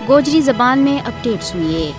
गोजरी ज़बान में अपडेट सुनिए।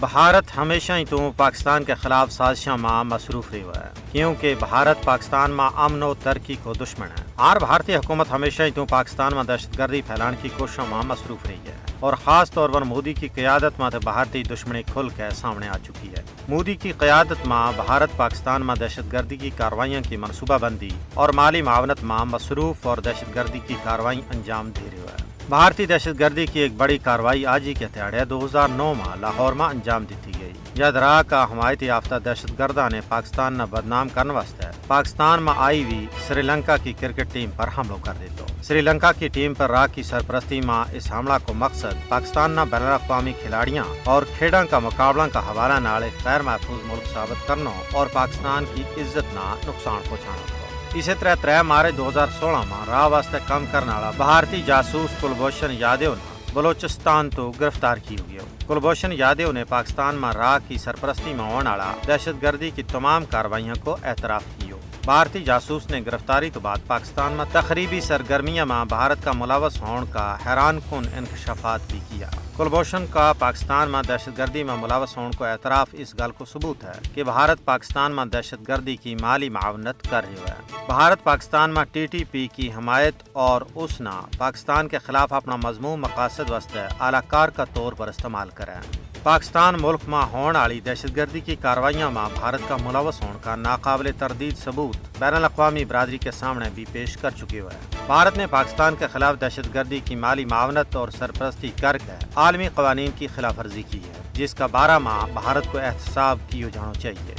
भारत हमेशा ही तो पाकिस्तान के खिलाफ साजिशों में मसरूफ रहा है, क्योंकि भारत पाकिस्तान में अमन और तरक्की को दुश्मन है। और भारतीय हुकूमत हमेशा ही तो पाकिस्तान में दहशतगर्दी फैलाने की कोशिशों में मसरूफ रही है, और ख़ास तौर पर मोदी की क़यादत में तो भारतीय दुश्मनी खुल के सामने आ चुकी है। मोदी की क़यादत में भारत पाकिस्तान में दहशतगर्दी की कार्रवाइयों की मनसूबाबंदी और माली मावनत में मसरूफ और दहशतगर्दी की कार्रवाई अंजाम दे रही है। भारतीय दहशतगर्दी की एक बड़ी कार्रवाई आज ही के दिहाड़े 2009 में लाहौर में अंजाम दी गई। यदरा का हमायती याफ्ता दहशतगर्दा ने पाकिस्तान न बदनाम करने वास्ते पाकिस्तान में आई हुई श्रीलंका की क्रिकेट टीम पर हमला कर दिया। श्रीलंका की टीम पर राह की सरपरस्ती में इस हमला को मकसद पाकिस्तान न बैनुल अक़वामी खिलाड़ियों और खेड़ा का मुकाबला का हवाला नाल गैर महफूज मुल्क साबित करना और पाकिस्तान की इज्जत न नुकसान पहुँचाना। इसी तरह 3 मार्च 2016 में राह वास्ते कम करने वाला भारतीय जासूस कुलभूषण यादव ने बलोचिस्तान तो गिरफ्तार की हुई है। कुलभूषण यादव ने पाकिस्तान में राह की सरपरस्ती में होने वाला दहशतगर्दी की तमाम कार्रवाइयों को एतराफ़ किया। भारतीय जासूस ने गिरफ्तारी तो बाद पाकिस्तान में तकरीबी सरगर्मियों में भारत का मुलवस होने का हैरान कुन इंकशाफात भी किया। कुलभूषण का पाकिस्तान में दहशतगर्दी में मुलवस होने को एतराफ़ इस गल को सबूत है कि भारत पाकिस्तान में दहशतगर्दी की माली मावनत कर रही है। भारत पाकिस्तान में TTP की हमायत और उसना पाकिस्तान के खिलाफ अपना मजमूम मकासद वास्ते आलाकार का तौर पर इस्तेमाल करें। पाकिस्तान मुल्क में होने वाली दहशतगर्दी की कार्रवाइयों में भारत का मुलवस होने का नाकाबिल तरदीद सबूत बैनुल अक़वामी बरादरी के सामने भी पेश कर चुके हुए हैं। भारत ने पाकिस्तान के खिलाफ दहशतगर्दी की माली मावनत और सरपरस्ती करके आलमी क़वानीन की खिलाफ वर्जी की है, जिसका 12 माह भारत को एहतसाब किया जाना चाहिए।